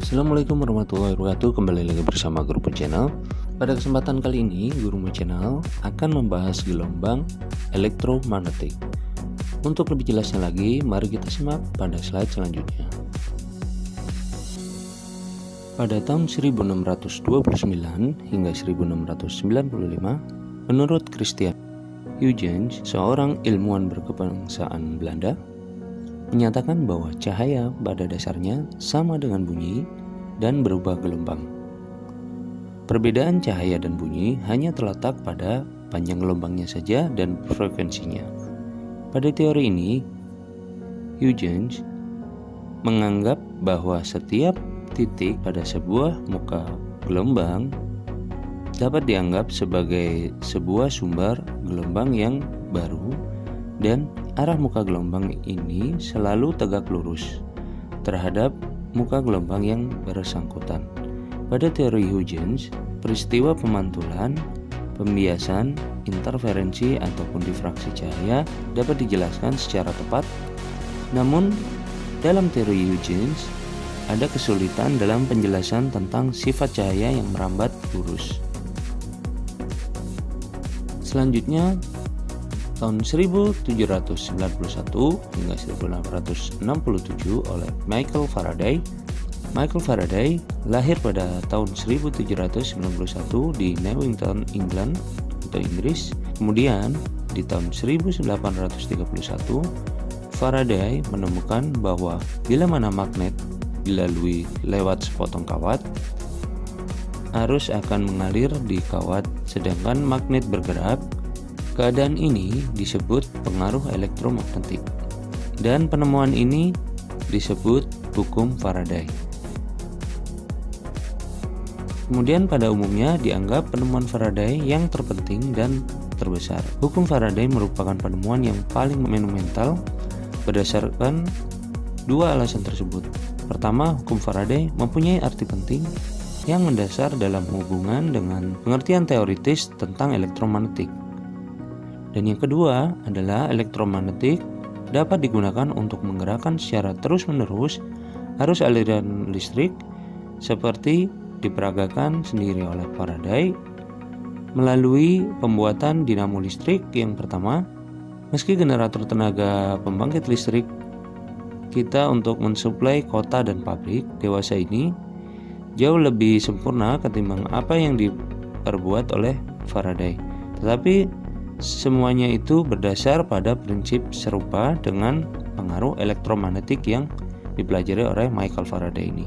Assalamualaikum warahmatullahi wabarakatuh. Kembali lagi bersama Guru Channel. Pada kesempatan kali ini Guru Channel akan membahas gelombang elektromagnetik. Untuk lebih jelasnya lagi, mari kita simak pada slide selanjutnya. Pada tahun 1629 hingga 1695, menurut Christian Huygens, seorang ilmuwan berkebangsaan Belanda, menyatakan bahwa cahaya pada dasarnya sama dengan bunyi dan berubah gelombang. Perbedaan cahaya dan bunyi hanya terletak pada panjang gelombangnya saja dan frekuensinya. Pada teori ini, Huygens menganggap bahwa setiap titik pada sebuah muka gelombang dapat dianggap sebagai sebuah sumber gelombang yang baru, dan arah muka gelombang ini selalu tegak lurus terhadap muka gelombang yang bersangkutan. Pada teori Huygens, peristiwa pemantulan, pembiasan, interferensi ataupun difraksi cahaya dapat dijelaskan secara tepat. Namun, dalam teori Huygens ada kesulitan dalam penjelasan tentang sifat cahaya yang merambat lurus. Selanjutnya, tahun 1791 hingga 1867 oleh Michael Faraday. Michael Faraday lahir pada tahun 1791 di Newington, England atau Inggris. Kemudian di tahun 1831 Faraday menemukan bahwa bila mana magnet dilalui lewat sepotong kawat, arus akan mengalir di kawat, sedangkan magnet bergerak. Keadaan ini disebut pengaruh elektromagnetik, dan penemuan ini disebut hukum Faraday. Kemudian pada umumnya dianggap penemuan Faraday yang terpenting dan terbesar. Hukum Faraday merupakan penemuan yang paling monumental berdasarkan dua alasan tersebut. Pertama, hukum Faraday mempunyai arti penting yang mendasar dalam hubungan dengan pengertian teoritis tentang elektromagnetik. Dan yang kedua adalah elektromagnetik dapat digunakan untuk menggerakkan secara terus-menerus arus aliran listrik seperti diperagakan sendiri oleh Faraday melalui pembuatan dinamo listrik yang pertama. Meski generator tenaga pembangkit listrik kita untuk mensuplai kota dan pabrik dewasa ini jauh lebih sempurna ketimbang apa yang diperbuat oleh Faraday. Tetapi semuanya itu berdasar pada prinsip serupa dengan pengaruh elektromagnetik yang dipelajari oleh Michael Faraday ini.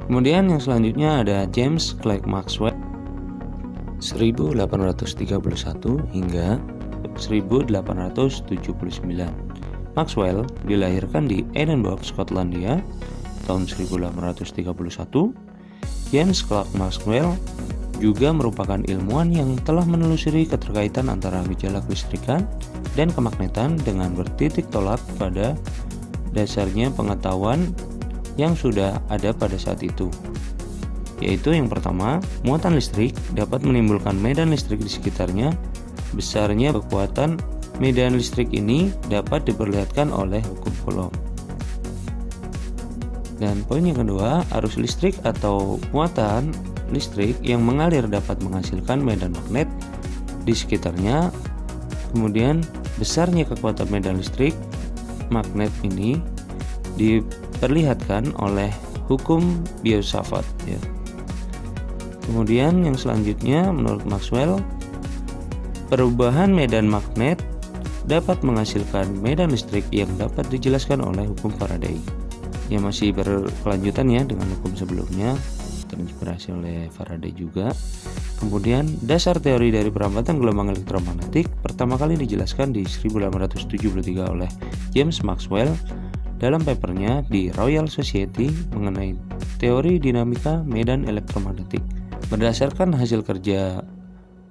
Kemudian yang selanjutnya ada James Clerk Maxwell 1831 hingga 1879. Maxwell dilahirkan di Edinburgh, Skotlandia tahun 1831. James Clerk Maxwell juga merupakan ilmuwan yang telah menelusuri keterkaitan antara gejala kelistrikan dan kemagnetan dengan bertitik tolak pada dasarnya pengetahuan yang sudah ada pada saat itu, yaitu yang pertama, muatan listrik dapat menimbulkan medan listrik di sekitarnya. Besarnya kekuatan medan listrik ini dapat diperlihatkan oleh hukum Coulomb. Dan poin yang kedua, arus listrik atau muatan listrik yang mengalir dapat menghasilkan medan magnet di sekitarnya. Kemudian besarnya kekuatan medan listrik magnet ini diperlihatkan oleh hukum Biot-Savart ya. Kemudian yang selanjutnya menurut Maxwell, perubahan medan magnet dapat menghasilkan medan listrik yang dapat dijelaskan oleh hukum Faraday. Ya, masih berkelanjutan ya dengan hukum sebelumnya, terinspirasi oleh Faraday juga. Kemudian dasar teori dari perambatan gelombang elektromagnetik pertama kali dijelaskan di 1873 oleh James Maxwell dalam papernya di Royal Society mengenai teori dinamika medan elektromagnetik. Berdasarkan hasil kerja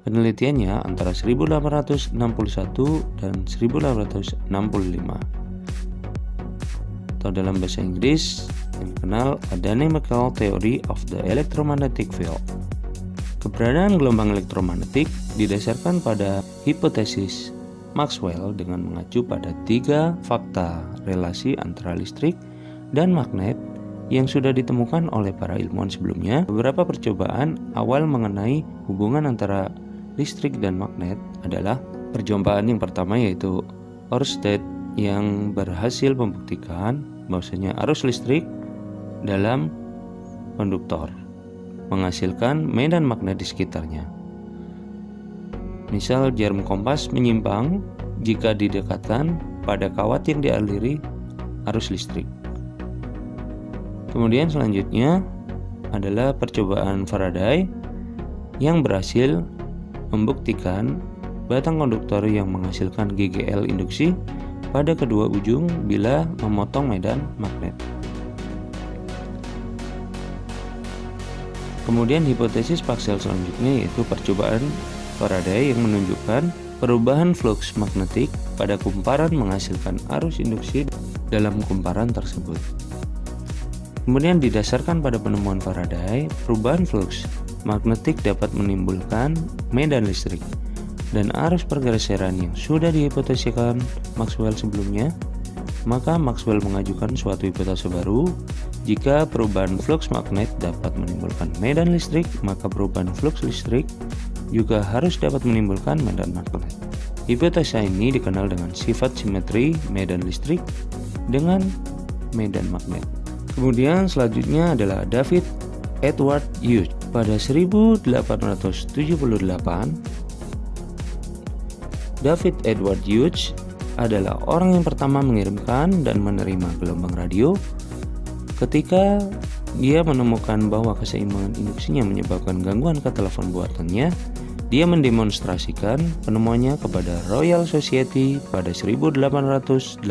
penelitiannya antara 1861 dan 1865, atau dalam bahasa Inggris yang dikenal Dynamical Theory of the Electromagnetic Field. Keberadaan gelombang elektromagnetik didasarkan pada hipotesis Maxwell dengan mengacu pada 3 fakta relasi antara listrik dan magnet yang sudah ditemukan oleh para ilmuwan sebelumnya. Beberapa percobaan awal mengenai hubungan antara listrik dan magnet adalah percobaan yang pertama, yaitu Ørsted yang berhasil membuktikan bahwasanya arus listrik dalam konduktor menghasilkan medan magnet di sekitarnya. Misal jarum kompas menyimpang jika didekatkan pada kawat yang dialiri arus listrik. Kemudian selanjutnya adalah percobaan Faraday yang berhasil membuktikan batang konduktor yang menghasilkan GGL induksi pada kedua ujung bila memotong medan magnet. Kemudian hipotesis Paxel selanjutnya yaitu percobaan Faraday yang menunjukkan perubahan flux magnetik pada kumparan menghasilkan arus induksi dalam kumparan tersebut. Kemudian didasarkan pada penemuan Faraday, perubahan flux magnetik dapat menimbulkan medan listrik dan arus pergeseran yang sudah dihipotesiskan Maxwell sebelumnya. Maka Maxwell mengajukan suatu hipotesa baru. Jika perubahan flux magnet dapat menimbulkan medan listrik, maka perubahan flux listrik juga harus dapat menimbulkan medan magnet. Hipotesa ini dikenal dengan sifat simetri medan listrik dengan medan magnet. Kemudian selanjutnya adalah David Edward Hughes. Pada 1878, David Edward Hughes adalah orang yang pertama mengirimkan dan menerima gelombang radio. Ketika dia menemukan bahwa keseimbangan induksinya menyebabkan gangguan ke telepon buatannya, dia mendemonstrasikan penemuannya kepada Royal Society pada 1880,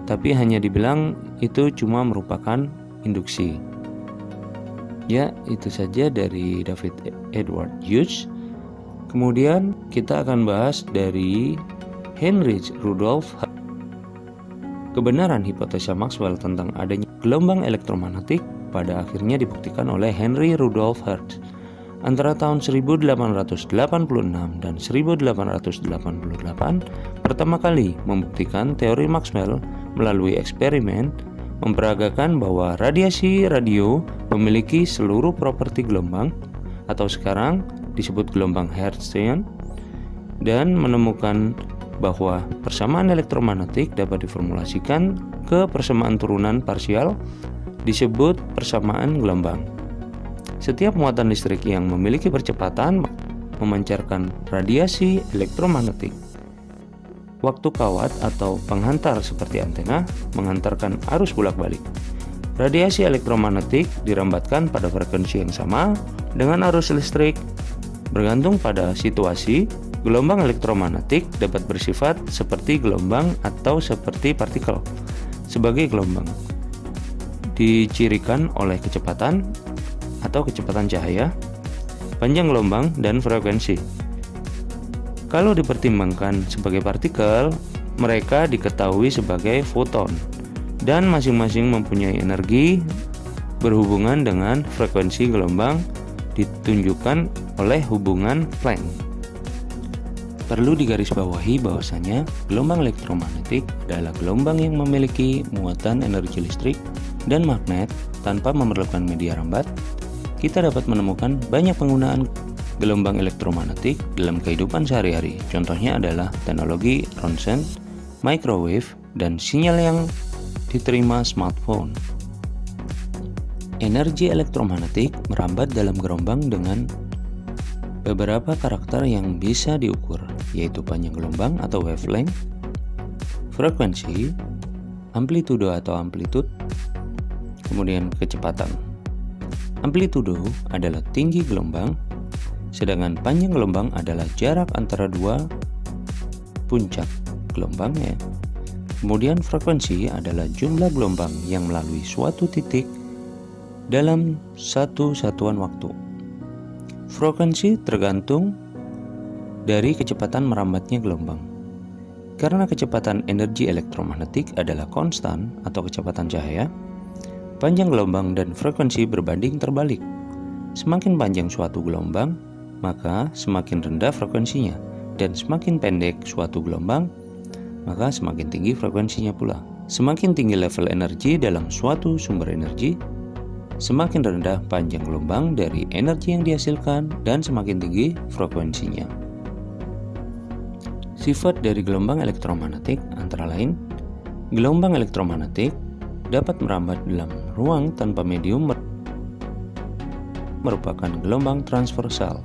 tapi hanya dibilang itu cuma merupakan induksi. Ya, itu saja dari David Edward Hughes. Kemudian kita akan bahas dari Heinrich Rudolf Hertz. Kebenaran hipotesa Maxwell tentang adanya gelombang elektromagnetik pada akhirnya dibuktikan oleh Henry Rudolf Hertz. Antara tahun 1886 dan 1888 pertama kali membuktikan teori Maxwell melalui eksperimen memperagakan bahwa radiasi radio memiliki seluruh properti gelombang atau sekarang disebut gelombang Hertzian, dan menemukan bahwa persamaan elektromagnetik dapat diformulasikan ke persamaan turunan parsial disebut persamaan gelombang. Setiap muatan listrik yang memiliki percepatan memancarkan radiasi elektromagnetik. Waktu kawat atau penghantar seperti antena mengantarkan arus bolak-balik. Radiasi elektromagnetik dirambatkan pada frekuensi yang sama dengan arus listrik. Bergantung pada situasi, gelombang elektromagnetik dapat bersifat seperti gelombang atau seperti partikel. Sebagai gelombang, dicirikan oleh kecepatan atau kecepatan cahaya, panjang gelombang, dan frekuensi. Kalau dipertimbangkan sebagai partikel, mereka diketahui sebagai foton dan masing-masing mempunyai energi berhubungan dengan frekuensi gelombang ditunjukkan oleh hubungan Planck. Perlu digarisbawahi bahwasanya gelombang elektromagnetik adalah gelombang yang memiliki muatan energi listrik dan magnet tanpa memerlukan media rambat. Kita dapat menemukan banyak penggunaan gelombang elektromagnetik dalam kehidupan sehari-hari. Contohnya adalah teknologi ronsen, microwave, dan sinyal yang diterima smartphone. Energi elektromagnetik merambat dalam gelombang dengan beberapa karakter yang bisa diukur, yaitu panjang gelombang atau wavelength, frekuensi, amplitudo atau amplitude, kemudian kecepatan. Amplitudo adalah tinggi gelombang, sedangkan panjang gelombang adalah jarak antara dua puncak gelombang ya. Kemudian frekuensi adalah jumlah gelombang yang melalui suatu titik dalam satu satuan waktu. Frekuensi tergantung dari kecepatan merambatnya gelombang. Karena kecepatan energi elektromagnetik adalah konstan atau kecepatan cahaya, panjang gelombang dan frekuensi berbanding terbalik. Semakin panjang suatu gelombang, maka semakin rendah frekuensinya, dan semakin pendek suatu gelombang, maka semakin tinggi frekuensinya pula. Semakin tinggi level energi dalam suatu sumber energi, semakin rendah panjang gelombang dari energi yang dihasilkan dan semakin tinggi frekuensinya. Sifat dari gelombang elektromagnetik antara lain, gelombang elektromagnetik dapat merambat dalam ruang tanpa medium, merupakan gelombang transversal.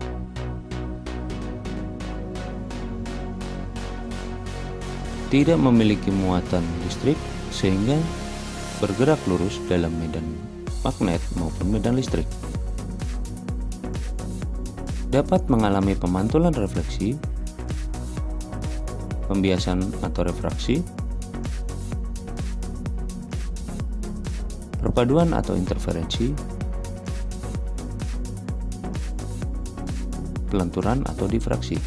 Tidak memiliki muatan listrik sehingga bergerak lurus dalam medan magnet maupun medan listrik. Dapat mengalami pemantulan refleksi, pembiasan atau refraksi, perpaduan atau interferensi, pelenturan atau difraksi.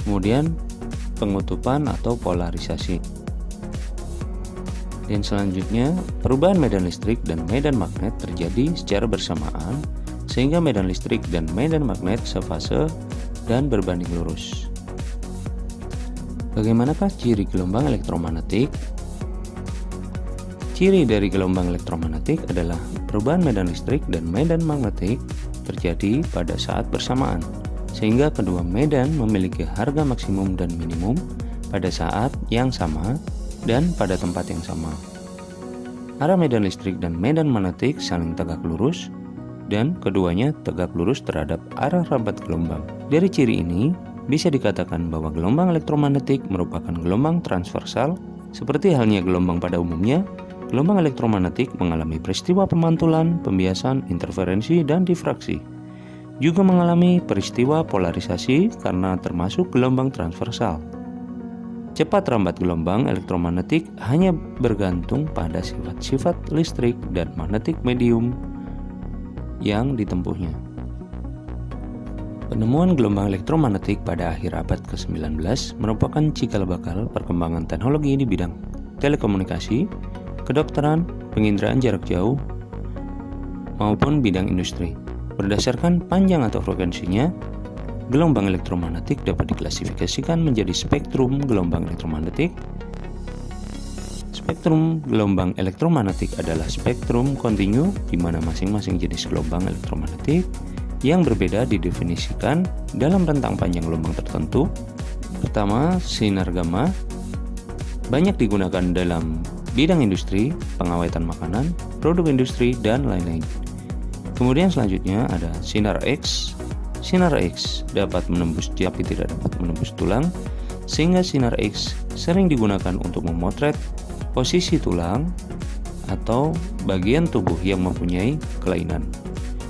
Kemudian pengutupan atau polarisasi. Dan selanjutnya, perubahan medan listrik dan medan magnet terjadi secara bersamaan sehingga medan listrik dan medan magnet sefase dan berbanding lurus. Bagaimanakah ciri gelombang elektromagnetik? Ciri dari gelombang elektromagnetik adalah perubahan medan listrik dan medan magnetik terjadi pada saat bersamaan, sehingga kedua medan memiliki harga maksimum dan minimum pada saat yang sama dan pada tempat yang sama. Arah medan listrik dan medan magnetik saling tegak lurus, dan keduanya tegak lurus terhadap arah rambat gelombang. Dari ciri ini, bisa dikatakan bahwa gelombang elektromagnetik merupakan gelombang transversal. Seperti halnya gelombang pada umumnya, gelombang elektromagnetik mengalami peristiwa pemantulan, pembiasan, interferensi, dan difraksi. Juga mengalami peristiwa polarisasi karena termasuk gelombang transversal. Cepat rambat gelombang elektromagnetik hanya bergantung pada sifat-sifat listrik dan magnetik medium yang ditempuhnya. Penemuan gelombang elektromagnetik pada akhir abad ke-19 merupakan cikal bakal perkembangan teknologi di bidang telekomunikasi, kedokteran, penginderaan jarak jauh, maupun bidang industri. Berdasarkan panjang atau frekuensinya, gelombang elektromagnetik dapat diklasifikasikan menjadi spektrum gelombang elektromagnetik. Spektrum gelombang elektromagnetik adalah spektrum kontinu di mana masing-masing jenis gelombang elektromagnetik yang berbeda didefinisikan dalam rentang panjang gelombang tertentu. Pertama, sinar gamma banyak digunakan dalam bidang industri, pengawetan makanan, produk industri, dan lain-lain. Kemudian selanjutnya ada sinar X. Sinar X dapat menembus tapi tidak dapat menembus tulang, sehingga sinar X sering digunakan untuk memotret posisi tulang atau bagian tubuh yang mempunyai kelainan.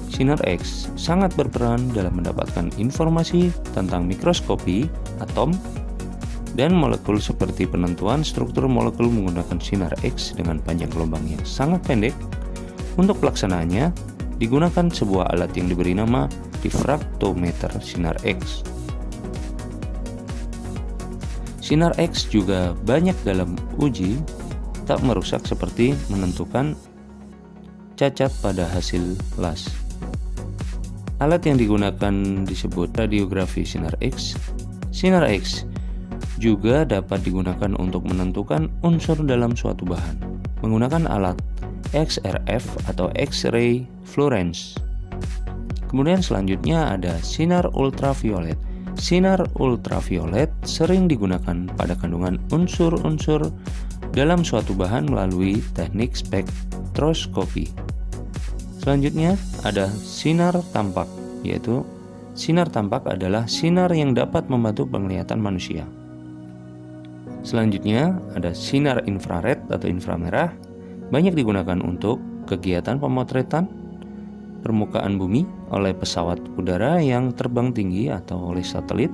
Sinar X sangat berperan dalam mendapatkan informasi tentang mikroskopi, atom, dan molekul seperti penentuan struktur molekul menggunakan sinar X dengan panjang gelombang yang sangat pendek. Untuk pelaksanaannya, digunakan sebuah alat yang diberi nama diffractometer sinar X. Sinar X juga banyak dalam uji tak merusak seperti menentukan cacat pada hasil las. Alat yang digunakan disebut radiografi sinar X. Sinar X juga dapat digunakan untuk menentukan unsur dalam suatu bahan menggunakan alat XRF atau X-ray fluorescence. Kemudian selanjutnya ada sinar ultraviolet. Sinar ultraviolet sering digunakan pada kandungan unsur-unsur dalam suatu bahan melalui teknik spektroskopi. Selanjutnya ada sinar tampak, yaitu sinar tampak adalah sinar yang dapat membantu penglihatan manusia. Selanjutnya ada sinar infrared atau inframerah, banyak digunakan untuk kegiatan pemotretan permukaan bumi oleh pesawat udara yang terbang tinggi atau oleh satelit.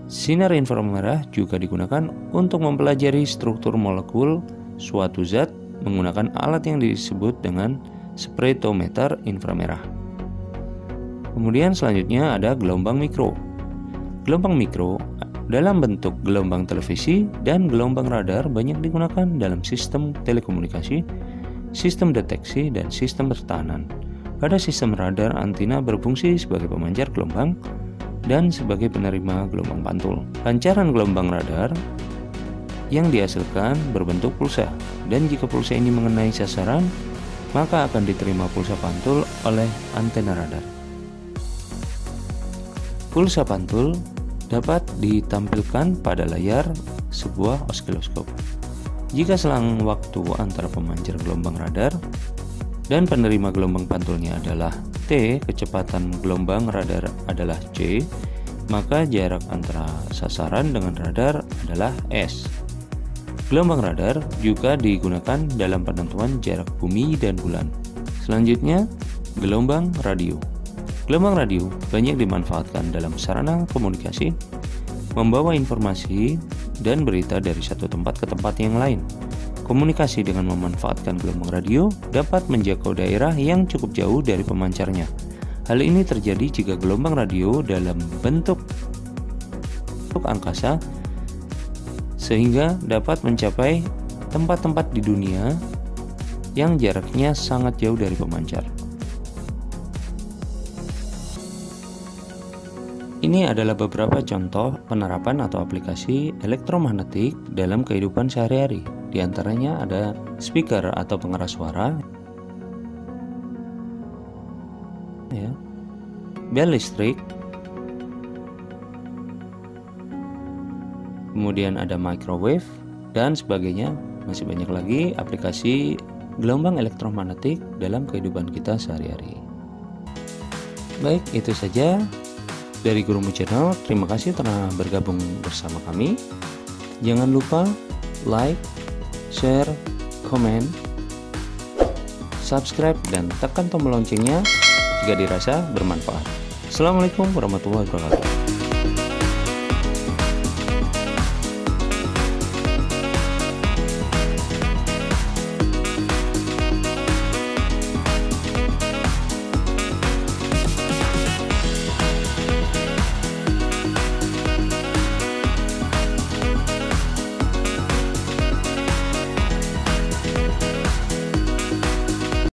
Sinar inframerah juga digunakan untuk mempelajari struktur molekul suatu zat menggunakan alat yang disebut dengan spektrometer inframerah. Kemudian selanjutnya ada gelombang mikro. Gelombang mikro dalam bentuk gelombang televisi dan gelombang radar banyak digunakan dalam sistem telekomunikasi, sistem deteksi, dan sistem pertahanan. Pada sistem radar, antina berfungsi sebagai pemancar gelombang dan sebagai penerima gelombang pantul. Pancaran gelombang radar yang dihasilkan berbentuk pulsa, dan jika pulsa ini mengenai sasaran, maka akan diterima pulsa pantul oleh antena radar. Pulsa pantul dapat ditampilkan pada layar sebuah osiloskop. Jika selang waktu antara pemancar gelombang radar dan penerima gelombang pantulnya adalah T, kecepatan gelombang radar adalah C, maka jarak antara sasaran dengan radar adalah S. Gelombang radar juga digunakan dalam penentuan jarak bumi dan bulan. Selanjutnya, gelombang radio. Gelombang radio banyak dimanfaatkan dalam sarana komunikasi, membawa informasi dan berita dari satu tempat ke tempat yang lain. Komunikasi dengan memanfaatkan gelombang radio dapat menjangkau daerah yang cukup jauh dari pemancarnya. Hal ini terjadi jika gelombang radio dalam bentuk angkasa, sehingga dapat mencapai tempat-tempat di dunia yang jaraknya sangat jauh dari pemancar. Ini adalah beberapa contoh penerapan atau aplikasi elektromagnetik dalam kehidupan sehari-hari. Di antaranya ada speaker atau pengeras suara, bel listrik, kemudian ada microwave, dan sebagainya. Masih banyak lagi aplikasi gelombang elektromagnetik dalam kehidupan kita sehari-hari. Baik, itu saja dari Gurumu Channel. Terima kasih telah bergabung bersama kami. Jangan lupa like, share, komen, subscribe, dan tekan tombol loncengnya jika dirasa bermanfaat. Assalamualaikum warahmatullahi wabarakatuh.